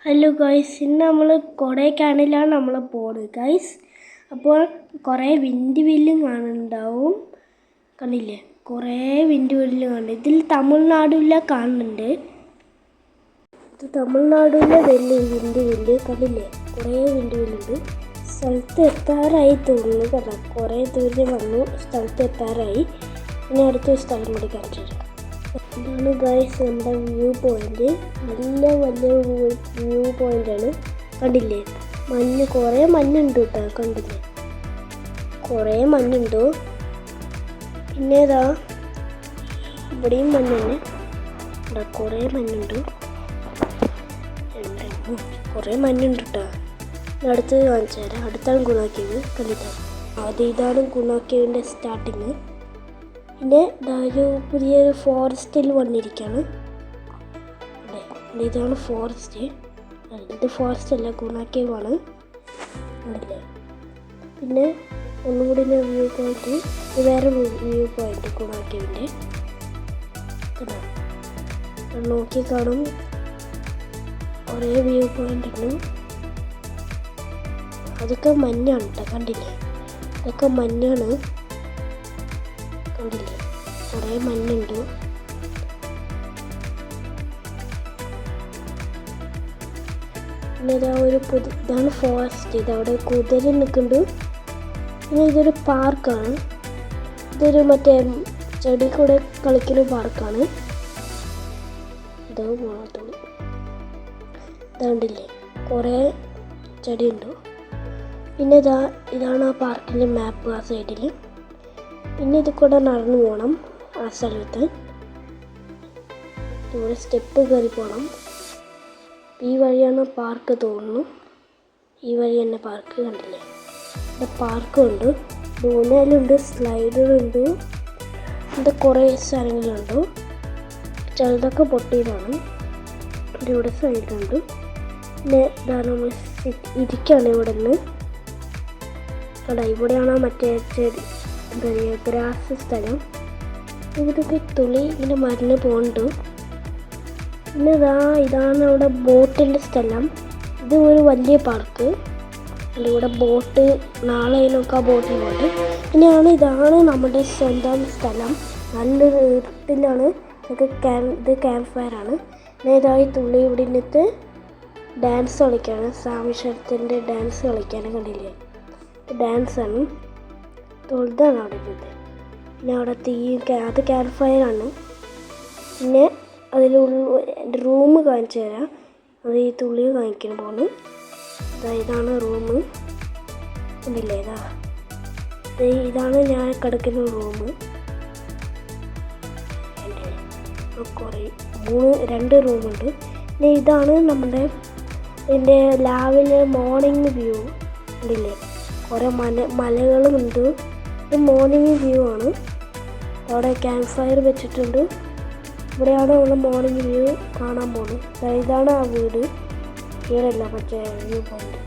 Hello guys, ഇന്ന് നമ്മൾ കൊടൈക്കനാലിലാണ് നമ്മൾ പോകുന്നത് ഗൈസ്. അപ്പോൾ കുറേ വിൻഡ് മില്ലും കാണുന്നുണ്ടാവും. കണ്ടില്ലേ, കുറേ വിൻഡ് മില്ലും കാണുന്നുണ്ട്. ഇതിൽ തമിഴ്നാടിലെ കാണുന്നുണ്ട്. ഇത് തമിഴ്നാടിലെ വലിയ വിൻഡ് മില്ല് കണ്ടില്ലേ, കുറേ വിൻഡ് മില്ലുണ്ട്. സ്ഥലത്ത് എത്താറായി തോന്നുന്നു കേട്ടോ. കുറേ ദൂരം വന്നു, സ്ഥലത്ത് എത്താറായി. ഇനി അടുത്തൊരു സ്ഥലം കൂടി കാണിച്ചു തരാം. ഇതാണ് ഗൈസ് നമ്മുടെ വ്യൂ പോയിന്റ്. നല്ല വലിയ വ്യൂ പോയിന്റാണ്. കണ്ടില്ലേ, കുറേ മഞ്ഞുണ്ട് കേട്ടോ. കണ്ടില്ലേ, കുറേ മഞ്ഞുണ്ട്. പിന്നെ ഇതാ ഇവിടെയും മഞ്ഞാണ്. ഇവിടെ കുറേ മഞ്ഞുണ്ട്, കുറേ മഞ്ഞുണ്ട് കേട്ടോ. അടുത്തത് കാണിച്ചു തരാം. അടുത്താണ് ഗുണാക്കേവ്. കണ്ടില്ലേ, ആദ്യം ഇതാണ് ഗുണാക്കേവിൻ്റെ സ്റ്റാർട്ടിങ്. പിന്നെ ഇതൊരു പുതിയൊരു ഫോറസ്റ്റിൽ വന്നിരിക്കുകയാണ്. ഇതാണ് ഫോറസ്റ്റ്. ഇത് ഫോറസ്റ്റ് അല്ല, ഗുണാക്കേവാണ്. അല്ലേ, പിന്നെ ഒന്നുകൂടി വ്യൂ പോയിന്റ്, വേറെ വ്യൂ പോയിന്റ് ഗുണാക്കേവിൻ്റെ. നോക്കി കാണും, കുറേ വ്യൂ പോയിന്റ് ഉണ്ട്. അതൊക്കെ മഞ്ഞാണ് കേട്ടോ. കണ്ടില്ലേ, ഇതൊക്കെ മഞ്ഞാണ്. കണ്ടില്ലേ, കുറേ മഞ്ഞുണ്ട്. പിന്നെ ഇതാ ഇതാണ് ഫോറസ്റ്റ്. ഇതവിടെ കുതിര നിൽക്കുന്നുണ്ട്. പിന്നെ ഇതൊരു പാർക്കാണ്. ഇതൊരു മറ്റേ ചെടി കൂടെ കളിക്കുന്ന പാർക്കാണ്. ഇതാണ്ടില്ലേ, കുറേ ചെടിയുണ്ട്. പിന്നെ ഇതാണ് ആ പാർക്കിൻ്റെ മാപ്പ് ആ സൈഡിൽ. പിന്നെ ഇത് കൂടെ നടന്നു പോകണം ആ സ്ഥലത്ത്. ഇവിടെ സ്റ്റെപ്പ് കയറി പോകണം. ഈ വഴിയാണ് പാർക്ക് തോന്നുന്നു. ഈ വഴി തന്നെ പാർക്ക്. കണ്ടില്ലേ, ഇവിടെ പാർക്കുണ്ട്, ഊഞ്ഞാലുണ്ട്, സ്ലൈഡറുണ്ട്, ഇത് കുറേ സ്ഥലങ്ങളുണ്ട്. ചിലതൊക്കെ പൊട്ടിയതാണ്. ഇവിടെ സൈഡുണ്ട്. പിന്നെ ഇതാണ് നമ്മൾ ഇരിക്കുകയാണ് ഇവിടെ നിന്ന്. ഇവിടെയാണ് മറ്റേ ചെടി, എന്താ പറയുക, ഗ്രാസ് സ്ഥലം. ഇവിടെയൊക്കെ തുളി ഇങ്ങനെ മരുന്ന് പോകുന്നുണ്ട്. പിന്നെ ഇതാണ് അവിടെ ബോട്ടിൻ്റെ സ്ഥലം. ഇത് ഒരു വലിയ പാർക്ക്. ഇവിടെ ബോട്ട്, നാളെ അതിനൊക്കെ ബോട്ടിൽ പോകുന്നുണ്ട്. പിന്നെയാണ് ഇതാണ് നമ്മുടെ സ്വന്തം സ്ഥലം. നല്ലൊരു ഇരുട്ടിലാണ്. ഇത് ക്യാമ്പ് ഫയറാണ്. പിന്നെ ഇതായി തുള്ളി ഇവിടെ നിന്നിട്ട് ഡാൻസ് കളിക്കുകയാണ്. സാമിഷത്തിൻ്റെ ഡാൻസ് കളിക്കാനും. കണ്ടില്ലേ, ഡാൻസാണ്. തൊഴുതാണ് അവിടെ ഇരുന്നത്. പിന്നെ അവിടെ അത് ക്യാമ്പ് ഫയറാണ്. പിന്നെ അതിലുള്ള റൂം കാണിച്ചു തരാം. അത് ഈ തുള്ളി കാണിക്കാൻ പോകുന്നു. ഇതാണ് റൂം. കണ്ടില്ലേ, ഇതാണ് ഞാൻ കിടക്കുന്ന റൂം. കുറേ 2 റൂമുണ്ട്. പിന്നെ ഇതാണ് നമ്മുടെ രാവിലെ മോർണിംഗ് വ്യൂ. കണ്ടില്ലേ, കുറേ മലകളുമുണ്ട്. ഇത് മോർണിംഗ് വ്യൂ ആണ്. അവിടെ ക്യാമ്പ് ഫയർ വെച്ചിട്ടുണ്ട്. ഇവിടെയാണ് നമ്മൾ മോർണിംഗ് വ്യൂ കാണാൻ പോകുന്നത്. ഇതാണ് ആ വീടല്ല മറ്റേ വ്യൂ പോയിന്റ്.